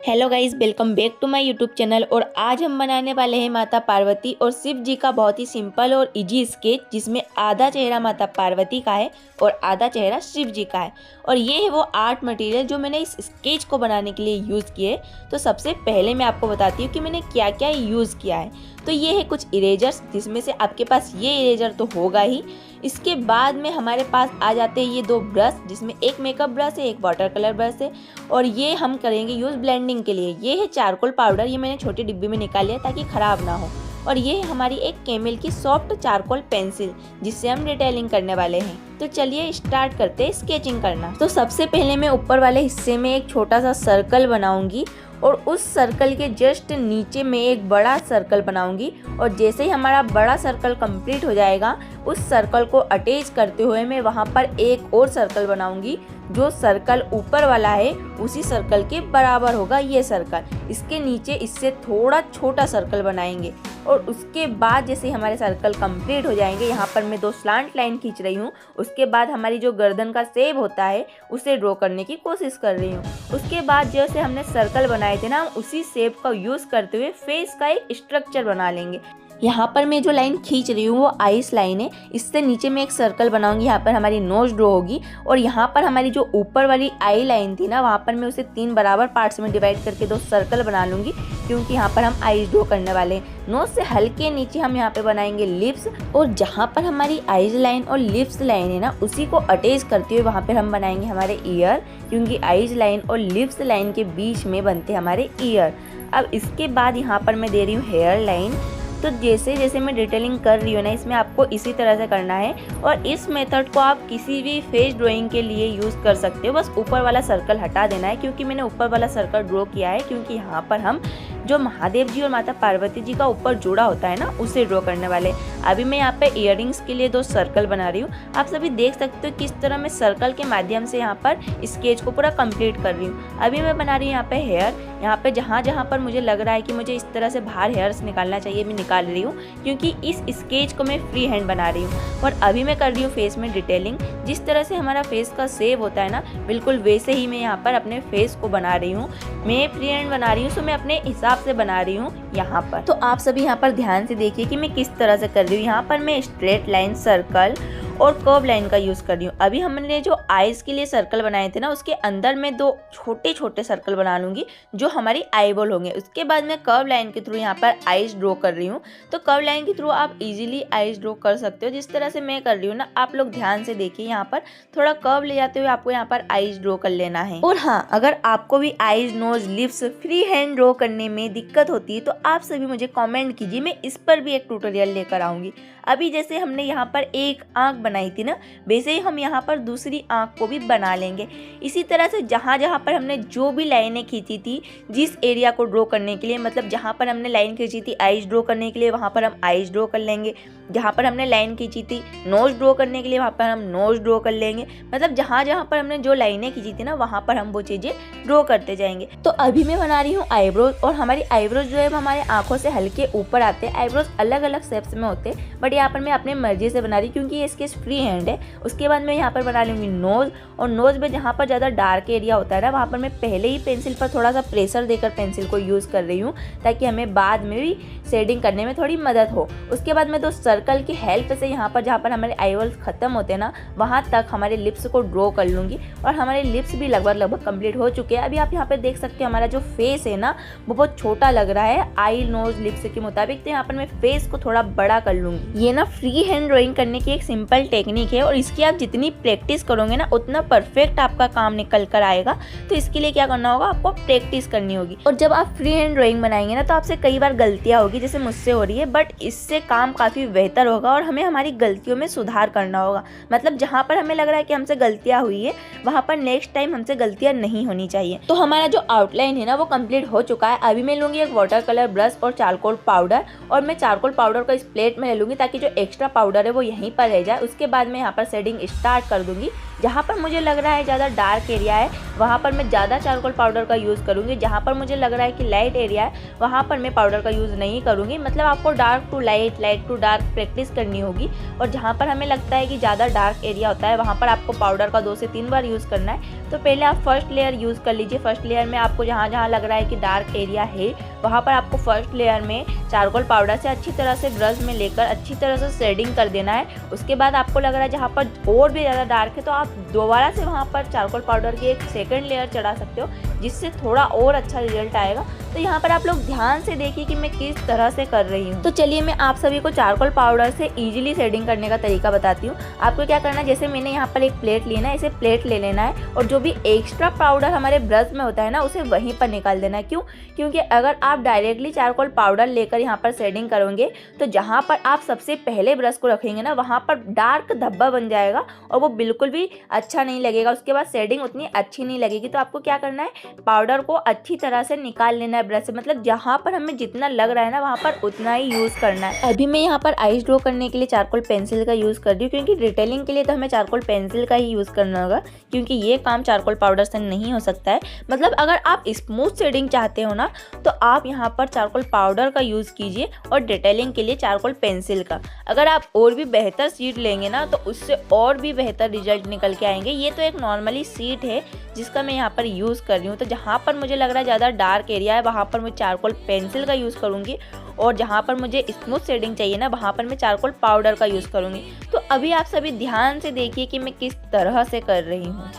Hello guys, welcome back to my YouTube channel. और आज हम बनाने वाले हैं माता पार्वती और शिव जी का बहुत ही सिंपल और इजी स्केच, जिसमें आधा चेहरा माता पार्वती का है और आधा चेहरा शिव जी का है। और ये है वो आर्ट मटेरियल जो मैंने इस स्केच को बनाने के लिए यूज़ किए। तो सबसे पहले मैं आपको बताती हूँ कि मैंने क्या क्या यूज़ किया है। तो ये है कुछ इरेजर्स, जिसमें से आपके पास ये इरेजर तो होगा ही। इसके बाद में हमारे पास आ जाते हैं ये दो ब्रश, जिसमें एक मेकअप ब्रश है, एक वाटर कलर ब्रश है। और ये हम करेंगे यूज़ ब्लेंडिंग के लिए। ये है चारकोल पाउडर, ये मैंने छोटी डिब्बी में निकाल लिया ताकि ख़राब ना हो। और ये है हमारी एक कैमल की सॉफ्ट चारकोल पेंसिल, जिससे हम डिटेलिंग करने वाले हैं। तो चलिए स्टार्ट करते हैं स्केचिंग करना। तो सबसे पहले मैं ऊपर वाले हिस्से में एक छोटा सा सर्कल बनाऊंगी और उस सर्कल के जस्ट नीचे में एक बड़ा सर्कल बनाऊंगी। और जैसे ही हमारा बड़ा सर्कल कंप्लीट हो जाएगा, उस सर्कल को अटैच करते हुए मैं वहाँ पर एक और सर्कल बनाऊंगी। जो सर्कल ऊपर वाला है उसी सर्कल के बराबर होगा ये सर्कल। इसके नीचे इससे थोड़ा छोटा सर्कल बनाएंगे। और उसके बाद जैसे हमारे सर्कल कंप्लीट हो जाएंगे, यहाँ पर मैं दो स्लांट लाइन खींच रही हूँ। उसके बाद हमारी जो गर्दन का शेप होता है उसे ड्रॉ करने की कोशिश कर रही हूँ। उसके बाद जैसे हमने सर्कल बनाए थे ना, उसी शेप का यूज़ करते हुए फेस का एक स्ट्रक्चर बना लेंगे। यहाँ पर मैं जो लाइन खींच रही हूँ वो आइस लाइन है। इससे नीचे मैं एक सर्कल बनाऊंगी, यहाँ पर हमारी नोज ड्रॉ होगी। और यहाँ पर हमारी जो ऊपर वाली आई लाइन थी ना, वहाँ पर मैं उसे 3 बराबर पार्ट्स में डिवाइड करके 2 सर्कल बना लूँगी, क्योंकि यहाँ पर हम आइज ड्रॉ करने वाले हैं। नोज से हल्के नीचे हम यहाँ पे बनाएंगे लिप्स। और जहाँ पर हमारी आइज लाइन और लिप्स लाइन है ना, उसी को अटैच करते हुए वहाँ पर हम बनाएंगे हमारे ईयर, क्योंकि आइज लाइन और लिप्स लाइन के बीच में बनते हमारे ईयर। अब इसके बाद यहाँ पर मैं दे रही हूँ हेयर लाइन। तो जैसे जैसे मैं डिटेलिंग कर रही हूँ ना, इसमें आपको इसी तरह से करना है। और इस मेथड को आप किसी भी फेस ड्राइंग के लिए यूज़ कर सकते हो। बस ऊपर वाला सर्कल हटा देना है, क्योंकि मैंने ऊपर वाला सर्कल ड्रॉ किया है, क्योंकि यहाँ पर हम जो महादेव जी और माता पार्वती जी का ऊपर जोड़ा होता है ना, उसे ड्रॉ करने वाले। अभी मैं यहाँ पे इयररिंग्स के लिए 2 सर्कल बना रही हूँ। आप सभी देख सकते हो किस तरह मैं सर्कल के माध्यम से यहाँ पर स्केच को पूरा कंप्लीट कर रही हूँ। अभी मैं बना रही हूँ यहाँ पे हेयर। यहाँ पे जहाँ पर मुझे लग रहा है कि मुझे इस तरह से बाहर हेयर्स निकालना चाहिए, मैं निकाल रही हूँ, क्योंकि इस स्केच को मैं फ्री हैंड बना रही हूँ। और अभी मैं कर रही हूँ फेस में डिटेलिंग। जिस तरह से हमारा फेस का शेप होता है ना, बिल्कुल वैसे ही मैं यहाँ पर अपने फेस को बना रही हूँ। मैं फ्री हैंड बना रही हूँ, तो मैं अपने हिसाब से बना रही हूँ यहाँ पर। तो आप सभी यहाँ पर ध्यान से देखिए कि मैं किस तरह से कर रही हूँ। यहाँ पर मैं स्ट्रेट लाइन, सर्कल और कर्व लाइन का यूज़ कर रही हूँ। अभी हमने जो आइज़ के लिए सर्कल बनाए थे ना, उसके अंदर मैं 2 छोटे छोटे सर्कल बना लूँगी, जो हमारी आईबॉल होंगे। उसके बाद मैं कर्व लाइन के थ्रू यहाँ पर आइज़ ड्रॉ कर रही हूँ। तो कर्व लाइन के थ्रू आप इजीली आइज़ ड्रॉ कर सकते हो। जिस तरह से मैं कर रही हूँ ना, आप लोग ध्यान से देखिए, यहाँ पर थोड़ा कर्व ले जाते हुए आपको यहाँ पर आइज़ ड्रॉ कर लेना है। और हाँ, अगर आपको भी eyes, nose, lips free hand draw करने में दिक्कत होती है, तो आप सभी मुझे कॉमेंट कीजिए, मैं इस पर भी एक ट्यूटोरियल लेकर आऊँगी। अभी जैसे हमने यहाँ पर एक आँख बनाई थी ना, वैसे ही हम यहाँ पर दूसरी आँख को भी बना लेंगे। इसी तरह से जहाँ जहाँ पर हमने जो भी लाइनें खींची थी जिस एरिया को ड्रॉ करने के लिए, मतलब जहाँ पर हमने लाइन खींची थी आइज ड्रॉ करने के लिए, वहाँ पर हम आइज ड्रॉ कर लेंगे। जहाँ पर हमने लाइन खींची थी नोज ड्रॉ करने के लिए, वहाँ पर हम नोज ड्रॉ कर लेंगे। मतलब जहाँ जहाँ पर हमने जो लाइनें खींची थी ना, वहाँ पर हम वो चीज़ें ड्रॉ करते जाएंगे। तो अभी मैं बना रही हूँ आईब्रोज। और हमारी आईब्रोज जो है वो हमारे आँखों से हल्के ऊपर आते हैं। आईब्रोज अलग अलग शेप्स में होते हैं, बट यहाँ पर मैं अपने मर्जी से बना रही हूँ, क्योंकि ये स्केच फ्री हैंड है। उसके बाद मैं यहाँ पर बना लूँगी नोज। और नोज में जहाँ पर ज़्यादा डार्क एरिया होता है ना, वहाँ पर मैं पहले ही पेंसिल पर थोड़ा सा प्रेशर देकर पेंसिल को यूज़ कर रही हूँ, ताकि हमें बाद में भी शेडिंग करने में थोड़ी मदद हो। उसके बाद मैं 2 सर्कल की हेल्प से यहाँ पर जहाँ पर हमारे आईबॉल्स खत्म होते हैं ना, वहाँ तक हमारे लिप्स को ड्रॉ कर लूँगी। और हमारे लिप्स भी लगभग कंप्लीट हो चुके हैं। अभी आप यहाँ पर देख सकते हो हमारा जो फेस है ना, वो बहुत छोटा लग रहा है आई, नोज, लिप्स के मुताबिक। तो यहाँ पर मैं फेस को थोड़ा बड़ा कर लूँगी। ये ना फ्री हैंड ड्राइंग करने की एक सिंपल टेक्निक है, और इसकी आप जितनी प्रैक्टिस करोगे ना, उतना परफेक्ट आपका काम निकल कर आएगा। तो इसके लिए क्या करना होगा, आपको प्रैक्टिस करनी होगी। और जब आप फ्री हैंड ड्राइंग बनाएंगे ना, तो आपसे कई बार गलतियां होगी, जैसे मुझसे हो रही है, बट इससे काम काफ़ी बेहतर होगा। और हमें हमारी गलतियों में सुधार करना होगा। मतलब जहाँ पर हमें लग रहा है कि हमसे गलतियाँ हुई है, वहाँ पर नेक्स्ट टाइम हमसे गलतियाँ नहीं होनी चाहिए। तो हमारा जो आउटलाइन है ना, वो कंप्लीट हो चुका है। अभी मैं लूँगी एक वाटर कलर ब्रश और चारकोल पाउडर। और मैं चारकोल पाउडर को इस प्लेट में ले लूँगी, ताकि जो एक्स्ट्रा पाउडर है वो यहीं पर रह जाए। उसके बाद मैं यहाँ पर शेडिंग स्टार्ट कर दूँगी। जहाँ पर मुझे लग रहा है ज़्यादा डार्क एरिया है, वहाँ पर मैं ज़्यादा चारकोल पाउडर का यूज़ करूँगी। जहाँ पर मुझे लग रहा है कि लाइट एरिया है, वहाँ पर मैं पाउडर का यूज़ नहीं करूँगी। मतलब आपको dark to light, light to dark practice करनी होगी। और जहाँ पर हमें लगता है कि ज़्यादा डार्क एरिया होता है, वहाँ पर आपको पाउडर का 2 से 3 बार यूज़ करना है। तो पहले आप फर्स्ट लेयर यूज़ कर लीजिए। फर्स्ट लेयर में आपको जहाँ जहाँ लग रहा है कि डार्क एरिया है वहाँ पर आपको फर्स्ट लेयर में चारकोल पाउडर से अच्छी तरह से ब्रश में लेकर अच्छी तरह से शेडिंग कर देना है। उसके बाद आपको लग रहा है जहाँ पर और भी ज़्यादा डार्क है तो आप दोबारा से वहाँ पर चारकोल पाउडर की एक सेकंड लेयर चढ़ा सकते हो, जिससे थोड़ा और अच्छा रिजल्ट आएगा। तो यहाँ पर आप लोग ध्यान से देखिए कि मैं किस तरह से कर रही हूँ। तो चलिए मैं आप सभी को चारकोल पाउडर से इजीली शेडिंग करने का तरीका बताती हूँ। आपको क्या करना है, जैसे मैंने यहाँ पर एक प्लेट लेना है, इसे प्लेट ले लेना है और जो भी एक्स्ट्रा पाउडर हमारे ब्रश में होता है ना उसे वहीं पर निकाल देना है। क्यों? क्योंकि अगर आप डायरेक्टली चारकोल पाउडर लेकर यहाँ पर शेडिंग करोगे तो जहाँ पर आप सबसे पहले ब्रश को रखेंगे ना वहाँ पर डार्क धब्बा बन जाएगा और वो बिल्कुल भी अच्छा नहीं लगेगा। उसके बाद शेडिंग उतनी अच्छी नहीं लगेगी। तो आपको क्या करना है, पाउडर को अच्छी तरह से निकाल लेना है ब्रश से, मतलब जहाँ पर हमें जितना लग रहा है ना वहाँ पर उतना ही यूज़ करना है। अभी मैं यहाँ पर आईज ड्रॉ करने के लिए चारकोल पेंसिल का यूज़ कर रही हूँ, क्योंकि डिटेलिंग के लिए तो हमें चारकोल पेंसिल का ही यूज़ करना होगा, क्योंकि ये काम चारकोल पाउडर से नहीं हो सकता है। मतलब अगर आप स्मूथ शेडिंग चाहते हो ना तो आप यहाँ पर चारकोल पाउडर का यूज़ कीजिए और डिटेलिंग के लिए चारकोल पेंसिल का। अगर आप और भी बेहतर शीट लेंगे ना तो उससे और भी बेहतर रिजल्ट निकल के आएंगे। ये तो एक नॉर्मली शीट है जिसका मैं यहाँ पर यूज़ कर रही हूँ। तो जहाँ पर मुझे लग रहा है ज़्यादा डार्क एरिया है वहाँ पर मैं चारकोल पेंसिल का यूज़ करूँगी और जहाँ पर मुझे स्मूथ शेडिंग चाहिए ना वहाँ पर मैं चारकोल पाउडर का यूज़ करूँगी। तो अभी आप सभी ध्यान से देखिए कि मैं किस तरह से कर रही हूँ।